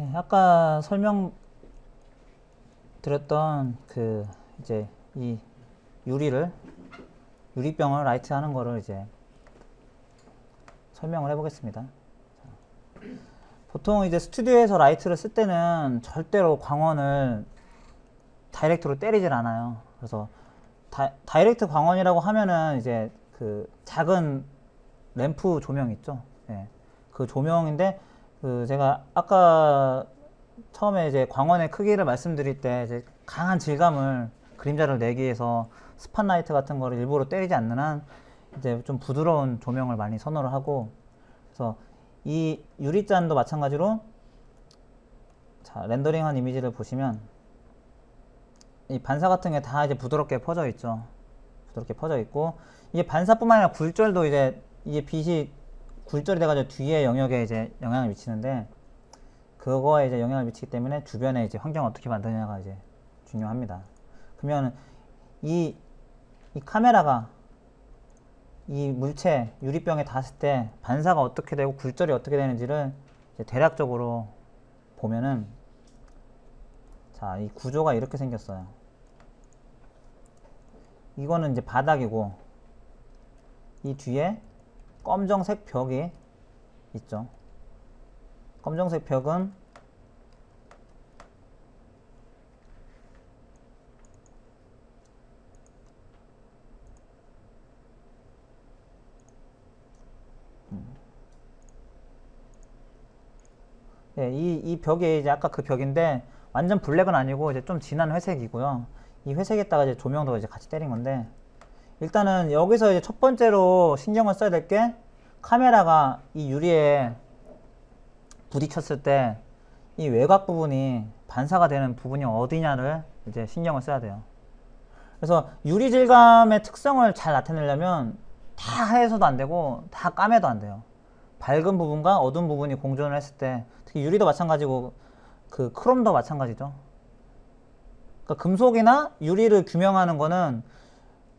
네, 아까 설명드렸던 이제 이 유리병을 라이트 하는 거를 이제 설명을 해보겠습니다. 보통 이제 스튜디오에서 라이트를 쓸 때는 절대로 광원을 다이렉트로 때리질 않아요. 그래서 다이렉트 광원이라고 하면은 이제 그 작은 램프 조명 있죠. 예. 그 조명인데 제가 아까 처음에 이제 광원의 크기를 말씀드릴 때 이제 강한 질감을 그림자를 내기 위해서 스팟라이트 같은 거를 일부러 때리지 않는 한 이제 좀 부드러운 조명을 많이 선호를 하고, 그래서 이 유리잔도 마찬가지로 자 렌더링한 이미지를 보시면 이 반사 같은 게 다 이제 부드럽게 퍼져 있죠. 부드럽게 퍼져 있고, 이게 반사뿐만 아니라 굴절도 이제 이게 빛이 굴절이 돼가지고 뒤에 영역에 이제 영향을 미치는데, 그거에 이제 영향을 미치기 때문에 주변에 이제 환경을 어떻게 만드냐가 이제 중요합니다. 그러면 이 카메라가 이 물체 유리병에 닿았을 때 반사가 어떻게 되고 굴절이 어떻게 되는지를 이제 대략적으로 보면은, 자, 이 구조가 이렇게 생겼어요. 이거는 이제 바닥이고, 이 뒤에 검정색 벽이 있죠. 검정색 벽은 예, 이 벽이 이제 아까 그 벽인데 완전 블랙은 아니고 이제 좀 진한 회색이고요. 이 회색에다가 이제 조명도 이제 같이 때린 건데, 일단은 여기서 이제 첫 번째로 신경을 써야 될 게, 카메라가 이 유리에 부딪혔을 때 이 외곽 부분이 반사가 되는 부분이 어디냐를 이제 신경을 써야 돼요. 그래서 유리 질감의 특성을 잘 나타내려면 다 하얘서도 안 되고 다 까매도 안 돼요. 밝은 부분과 어두운 부분이 공존을 했을 때, 특히 유리도 마찬가지고 그 크롬도 마찬가지죠. 그러니까 금속이나 유리를 규명하는 거는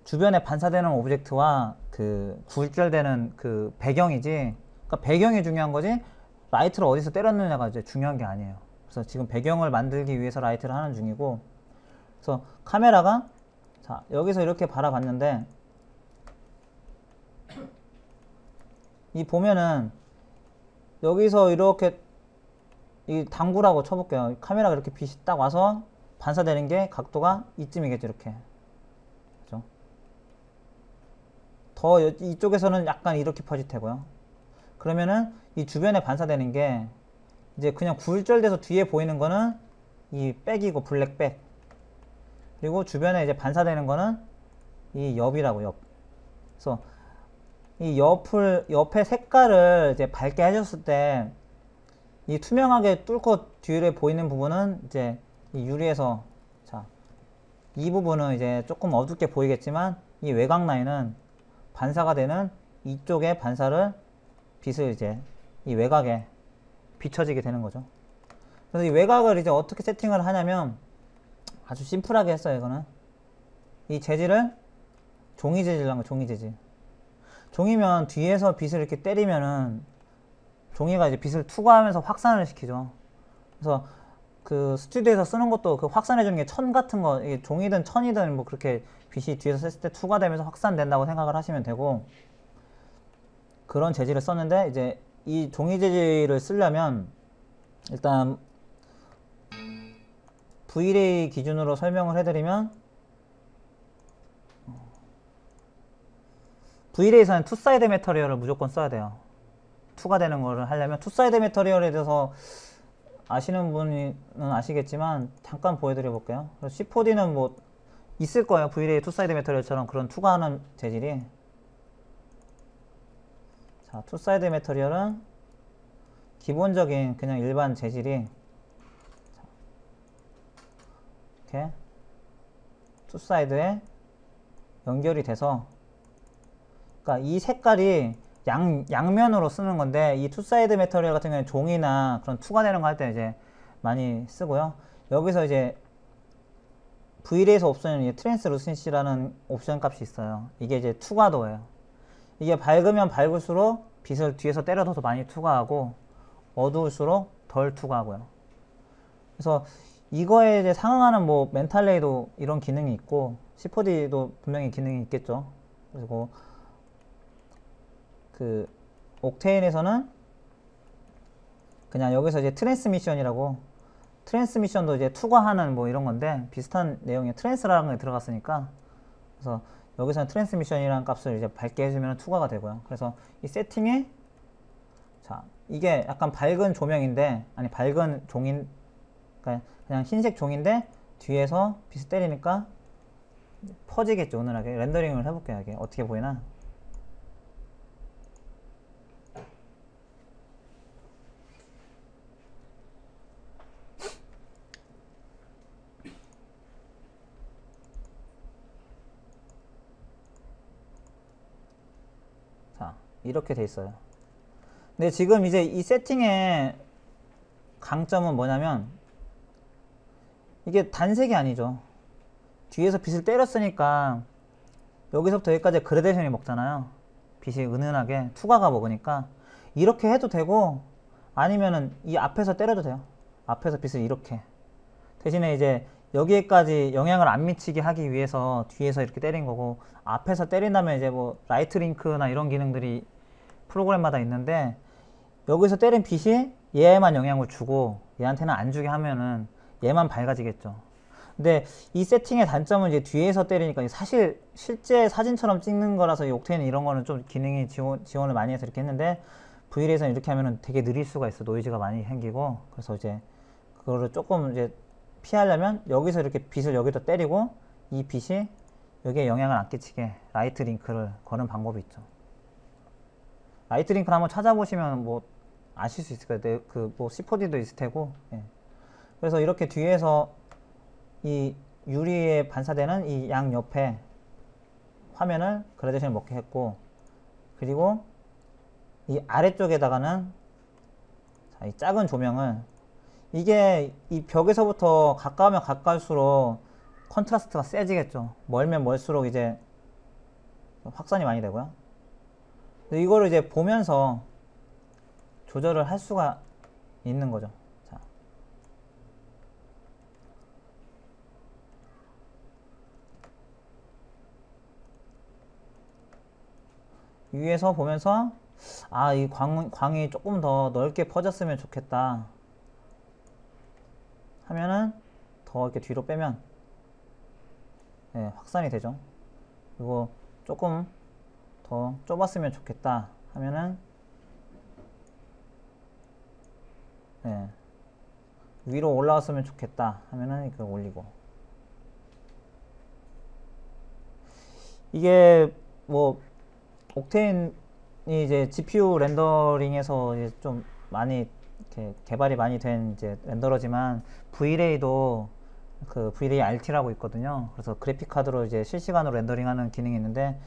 주변에 반사되는 오브젝트와 그 굴절되는 그 배경이지, 그러니까 배경이 중요한 거지 라이트를 어디서 때렸느냐가 이제 중요한 게 아니에요. 그래서 지금 배경을 만들기 위해서 라이트를 하는 중이고, 그래서 카메라가 자 여기서 이렇게 바라봤는데, 이 보면은 여기서 이렇게 이 당구라고 쳐볼게요. 카메라가 이렇게 빛이 딱 와서 반사되는 게 각도가 이쯤이겠죠. 이렇게. 그죠? 더 이쪽에서는 약간 이렇게 퍼질 테고요. 그러면은 이 주변에 반사되는 게 이제 그냥 굴절돼서 뒤에 보이는 거는 이 백이고 블랙백, 그리고 주변에 이제 반사되는 거는 이 옆이라고, 옆. 그래서 이 옆의 색깔을 이제 밝게 해줬을 때 이 투명하게 뚫고 뒤에 보이는 부분은 이제 이 유리에서, 자, 이 부분은 이제 조금 어둡게 보이겠지만 이 외곽 라인은 반사가 되는 이쪽에 빛을 이제 이 외곽에 비춰지게 되는 거죠. 그래서 이 외곽을 이제 어떻게 세팅을 하냐면 아주 심플하게 했어요. 이거는 이 재질을 종이 재질로 한 거, 종이 재질. 종이면 뒤에서 빛을 이렇게 때리면은 종이가 이제 빛을 투과하면서 확산을 시키죠. 그래서 그 스튜디오에서 쓰는 것도 그 확산해주는 게 천 같은 거, 이게 종이든 천이든 뭐 그렇게 빛이 뒤에서 쐈을 때 투과되면서 확산된다고 생각을 하시면 되고, 그런 재질을 썼는데, 이제 이 종이 재질을 쓰려면 일단 V-ray 기준으로 설명을 해드리면, V-ray에서는 투사이드 매터리얼을 무조건 써야 돼요. 투가 되는 거를 하려면. 투사이드 매터리얼에 대해서 아시는 분은 아시겠지만 잠깐 보여드려 볼게요. C4D는 뭐 있을 거예요. V-ray 투사이드 매터리얼처럼 그런 투과하는 재질이. 자, 투사이드 매터리얼은 기본적인 그냥 일반 재질이 이렇게 투사이드에 연결이 돼서, 그러니까 이 색깔이 양면으로 쓰는 건데, 이 투사이드 매터리얼 같은 경우는 종이나 그런 투과되는 거 할 때 이제 많이 쓰고요. 여기서 이제 V-ray에서 옵션이 트랜스루센시라는 옵션 값이 있어요. 이게 이제 투과도예요. 이게 밝으면 밝을수록 빛을 뒤에서 때려서 더 많이 투과하고, 어두울수록 덜 투과하고요. 그래서 이거에 이제 상응하는 뭐 멘탈레이도 이런 기능이 있고 C4D도 분명히 기능이 있겠죠. 그리고 그 옥테인에서는 그냥 여기서 이제 트랜스미션이라고, 트랜스미션도 이제 투과하는 뭐 이런 건데 비슷한 내용의 트랜스라는 게 들어갔으니까, 그래서 여기서는 트랜스미션이라는 값을 이제 밝게 해주면 투과가 되고요. 그래서 이 세팅에, 자, 이게 약간 밝은 조명인데, 아니 밝은 종인, 그러니까 그냥 흰색 종인데 뒤에서 빛을 때리니까 퍼지겠죠. 은은하게 렌더링을 해볼게요. 이게 어떻게 보이나. 자, 이렇게 돼 있어요. 근데 지금 이제 이 세팅의 강점은 뭐냐면 이게 단색이 아니죠. 뒤에서 빛을 때렸으니까 여기서부터 여기까지 그라데이션이 먹잖아요. 빛이 은은하게 투과가 먹으니까 이렇게 해도 되고, 아니면은 이 앞에서 때려도 돼요. 앞에서 빛을 이렇게, 대신에 이제 여기에까지 영향을 안 미치게 하기 위해서 뒤에서 이렇게 때린 거고, 앞에서 때린다면 이제 뭐 라이트 링크나 이런 기능들이 프로그램마다 있는데, 여기서 때린 빛이 얘에만 영향을 주고 얘한테는 안 주게 하면은 얘만 밝아지겠죠. 근데 이 세팅의 단점은 이제 뒤에서 때리니까 사실 실제 사진처럼 찍는 거라서 이 옥테인 이런 거는 좀 기능이 지원을 많이 해서 이렇게 했는데, V1에서는 이렇게 하면은 되게 느릴 수가 있어. 노이즈가 많이 생기고. 그래서 이제 그거를 조금 이제 피하려면 여기서 이렇게 빛을 여기다 때리고 이 빛이 여기에 영향을 안 끼치게 라이트 링크를 거는 방법이 있죠. 라이트 링크를 한번 찾아보시면 뭐 아실 수 있을 거예요. 그 뭐 C4D도 있을 테고. 예. 그래서 이렇게 뒤에서 이 유리에 반사되는 이 양 옆에 화면을 그라데이션을 먹게 했고, 그리고 이 아래쪽에다가는, 자, 이 작은 조명을, 이게 이 벽에서부터 가까우면 가까울수록 컨트라스트가 세지겠죠. 멀면 멀수록 이제 확산이 많이 되고요. 이거를 이제 보면서 조절을 할 수가 있는 거죠. 자, 위에서 보면서 아, 이 광이 조금 더 넓게 퍼졌으면 좋겠다 하면은 더 이렇게 뒤로 빼면, 네, 확산이 되죠. 그리고 조금 더 좁았으면 좋겠다 하면은, 네, 위로 올라왔으면 좋겠다 하면은 이렇게 올리고. 이게 뭐 옥테인이 이제 GPU 렌더링에서 이제 좀 많이 이렇게 개발이 많이 된 이제 렌더러지만, V-Ray도 그 V-Ray RT라고 있거든요. 그래서 그래픽 카드로 이제 실시간으로 렌더링하는 기능이 있는데,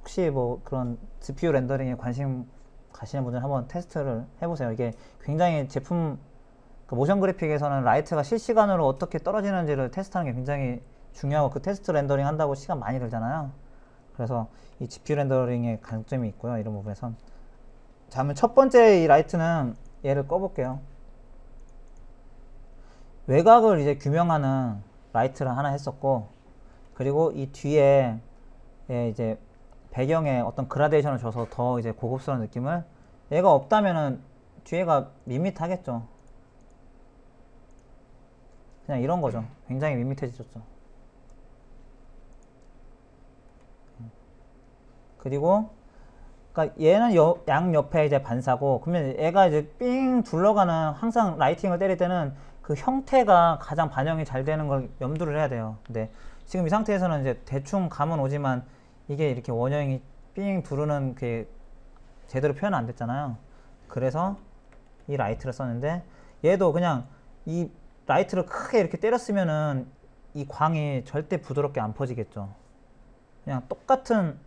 혹시 뭐 그런 GPU 렌더링에 관심 가시는 분들 한번 테스트를 해보세요. 이게 굉장히 제품, 그 모션 그래픽에서는 라이트가 실시간으로 어떻게 떨어지는지를 테스트하는 게 굉장히 중요하고, 그 테스트 렌더링 한다고 시간 많이 들잖아요. 그래서 이 GPU 렌더링의 강점이 있고요. 이런 부분에서. 자, 그러면 첫 번째 이 라이트는 얘를 꺼볼게요. 외곽을 이제 규명하는 라이트를 하나 했었고, 그리고 이 뒤에 이제 배경에 어떤 그라데이션을 줘서 더 이제 고급스러운 느낌을, 얘가 없다면은 뒤에가 밋밋하겠죠. 그냥 이런 거죠. 굉장히 밋밋해지셨죠. 그리고 그러니까 얘는 양 옆에 이제 반사고, 그러면 얘가 이제 삥 둘러가는, 항상 라이팅을 때릴 때는 그 형태가 가장 반영이 잘 되는 걸 염두를 해야 돼요. 근데 지금 이 상태에서는 이제 대충 감은 오지만 이게 이렇게 원형이 삥 두르는 게 제대로 표현 안 됐잖아요. 그래서 이 라이트를 썼는데, 얘도 그냥 이 라이트를 크게 이렇게 때렸으면은 이 광이 절대 부드럽게 안 퍼지겠죠. 그냥 똑같은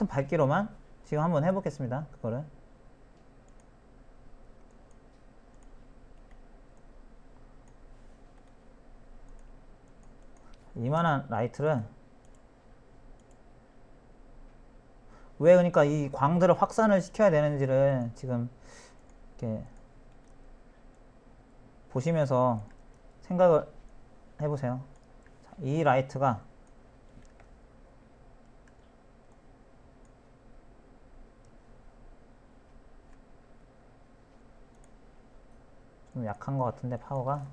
밝기로만 지금 한번 해보겠습니다. 그거를. 이만한 라이트를, 왜 그러니까 이 광들을 확산을 시켜야 되는지를 지금 이렇게 보시면서 생각을 해보세요. 자, 이 라이트가 좀 약한 것 같은데 파워가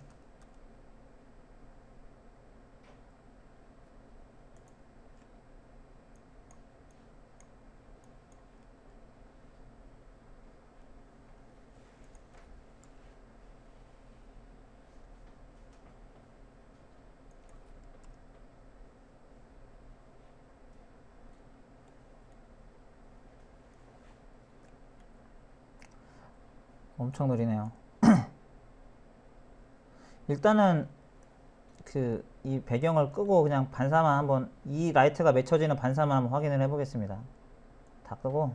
엄청 느리네요. 일단은 이 배경을 끄고 그냥 반사만 한번, 이 라이트가 맺혀지는 반사만 한번 확인을 해 보겠습니다. 다 끄고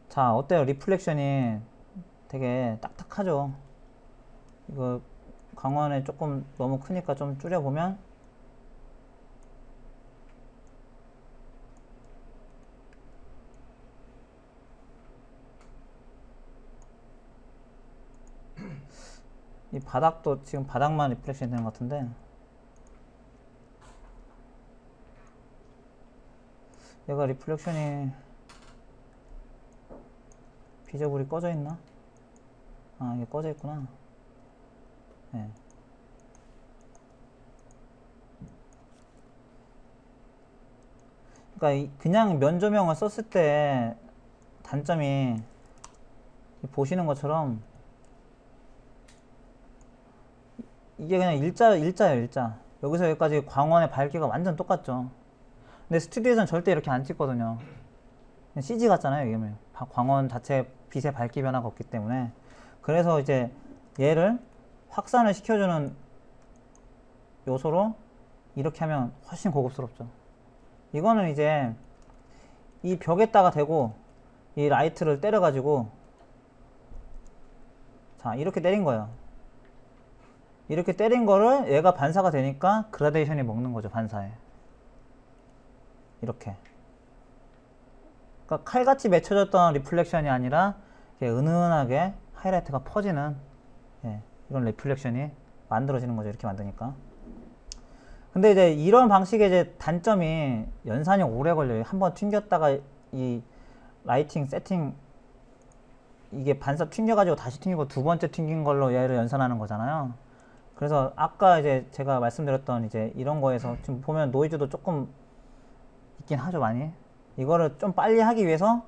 자, 어때요? 리플렉션이 되게 딱딱하죠? 이거 광원에 조금 너무 크니까 좀 줄여보면 이 바닥도 지금 바닥만 리플렉션 되는 것 같은데, 얘가 리플렉션이 비저불이 꺼져 있나? 아, 이게 꺼져 있구나. 네. 그러니까 그냥 면조명을 썼을 때 단점이 보시는 것처럼 이게 그냥 일자예요, 일자. 여기서 여기까지 광원의 밝기가 완전 똑같죠. 근데 스튜디오에서는 절대 이렇게 안 찍거든요. CG 같잖아요, 이게. 광원 자체 빛의 밝기 변화가 없기 때문에. 그래서 이제 얘를 확산을 시켜주는 요소로 이렇게 하면 훨씬 고급스럽죠. 이거는 이제 이 벽에다가 대고 이 라이트를 때려가지고, 자, 이렇게 때린 거예요. 이렇게 때린 거를 얘가 반사가 되니까 그라데이션이 먹는 거죠, 반사에. 이렇게. 그러니까 칼같이 맺혀졌던 리플렉션이 아니라 은은하게 하이라이트가 퍼지는, 예, 이런 리플렉션이 만들어지는 거죠, 이렇게 만드니까. 근데 이제 이런 방식의 이제 단점이 연산이 오래 걸려요. 한번 튕겼다가 이 라이팅 세팅, 이게 반사 튕겨가지고 다시 튕기고 두 번째 튕긴 걸로 얘를 연산하는 거잖아요. 그래서 아까 이제 제가 말씀드렸던 이제 이런 거에서 지금 보면 노이즈도 조금 있긴 하죠, 많이. 이거를 좀 빨리 하기 위해서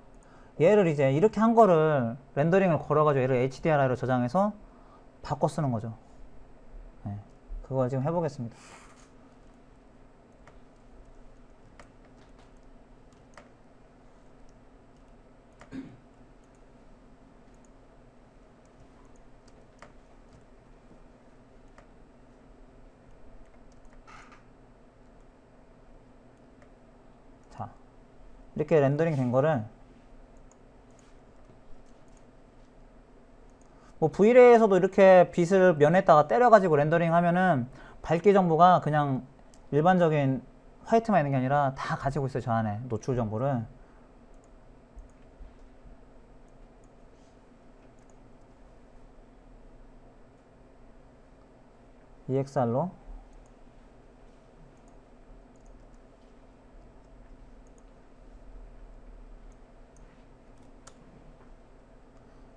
얘를 이제 이렇게 한 거를 렌더링을 걸어가지고 얘를 HDRI로 저장해서 바꿔 쓰는 거죠. 네, 그걸 지금 해보겠습니다. 자, 이렇게 렌더링 된 거를 뭐 V-Ray에서도 이렇게 빛을 면에다가 때려가지고 렌더링 하면은 밝기 정보가 그냥 일반적인 화이트만 있는 게 아니라 다 가지고 있어요, 저 안에 노출 정보를. EXR로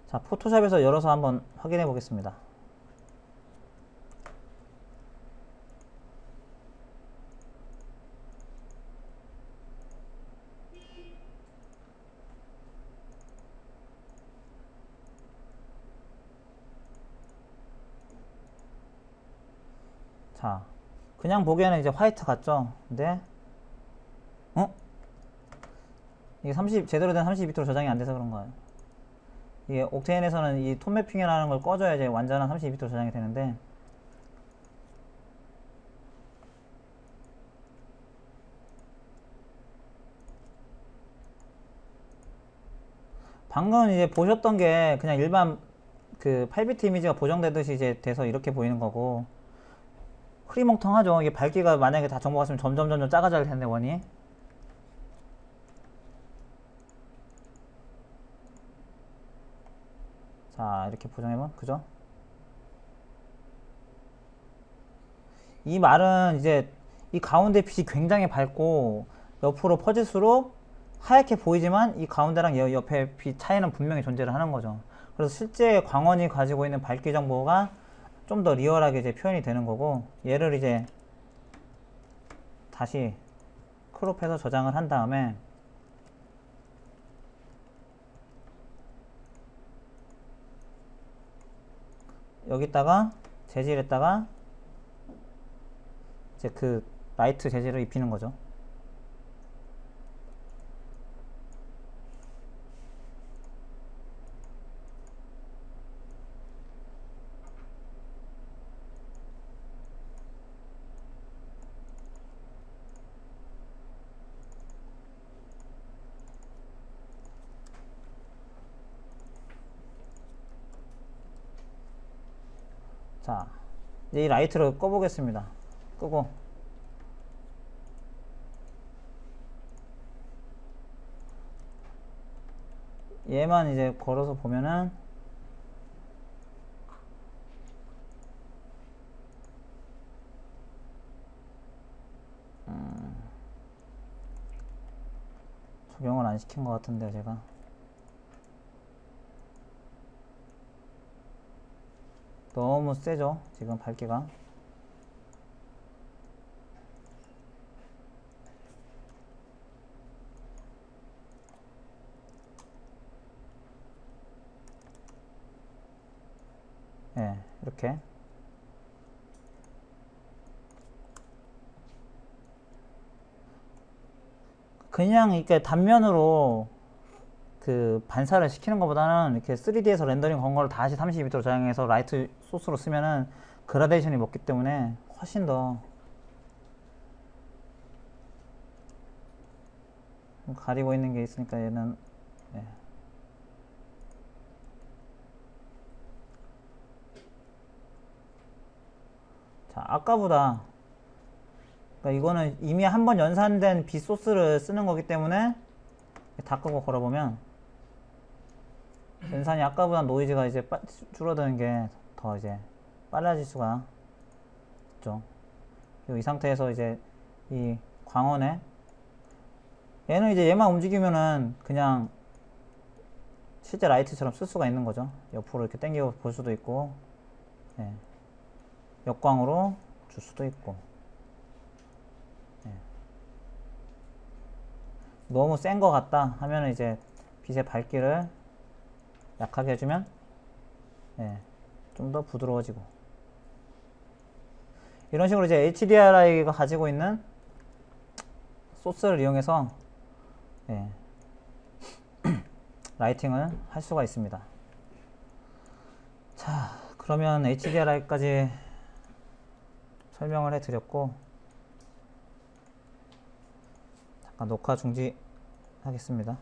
자, 포토샵에서 열어서 한번 확인해 보겠습니다. 자, 그냥 보기에는 이제 화이트 같죠? 근데 이게 제대로 된 32비트로 저장이 안 돼서 그런 거예요. 이게 옥테인에서는 이 톤 매핑이라는 걸 꺼줘야 이제 완전한 32비트로 저장이 되는데, 방금 이제 보셨던 게 그냥 일반 그 8비트 이미지가 보정되듯이 이제 돼서 이렇게 보이는 거고, 흐리멍텅하죠. 이게 밝기가 만약에 다 정보가 있으면 점점 작아질 텐데, 원이. 자, 이렇게 보정해보면, 그죠? 이 말은 이제 이 가운데 빛이 굉장히 밝고 옆으로 퍼질수록 하얗게 보이지만 이 가운데랑 옆에 빛 차이는 분명히 존재를 하는 거죠. 그래서 실제 광원이 가지고 있는 밝기 정보가 좀 더 리얼하게 이제 표현이 되는 거고, 얘를 이제 다시 크롭해서 저장을 한 다음에 여기다가 재질에다가 이제 그 라이트 재질을 입히는 거죠. 자, 이제 이 라이트를 꺼보겠습니다. 끄고 얘만 이제 걸어서 보면은 적용을 안 시킨 것 같은데 제가. 너무 세죠 지금 밝기가. 예, 이렇게 그냥 이렇게 단면으로 그 반사를 시키는 것보다는 이렇게 3D에서 렌더링 건 거를 다시 32비트로 저장해서 라이트 소스로 쓰면은 그라데이션이 먹기 때문에 훨씬 더 가리고 있는 게 있으니까 얘는 예. 자, 아까보다 그러니까 이거는 이미 한번 연산된 빛 소스를 쓰는 거기 때문에 다 끄고 걸어보면 연산이 아까보다 노이즈가 이제 줄어드는 게 더 이제 빨라질 수가 있죠. 그리고 이 상태에서 이제 이 광원에 얘는 이제 얘만 움직이면은 그냥 실제 라이트처럼 쓸 수가 있는 거죠. 옆으로 이렇게 당기고 볼 수도 있고, 예. 역광으로 줄 수도 있고. 예. 너무 센 거 같다 하면은 이제 빛의 밝기를 약하게 해주면 예, 좀 더 부드러워지고, 이런 식으로 이제 HDRI가 가지고 있는 소스를 이용해서 예, 라이팅을 할 수가 있습니다. 자, 그러면 HDRI까지 설명을 해드렸고 잠깐 녹화 중지하겠습니다.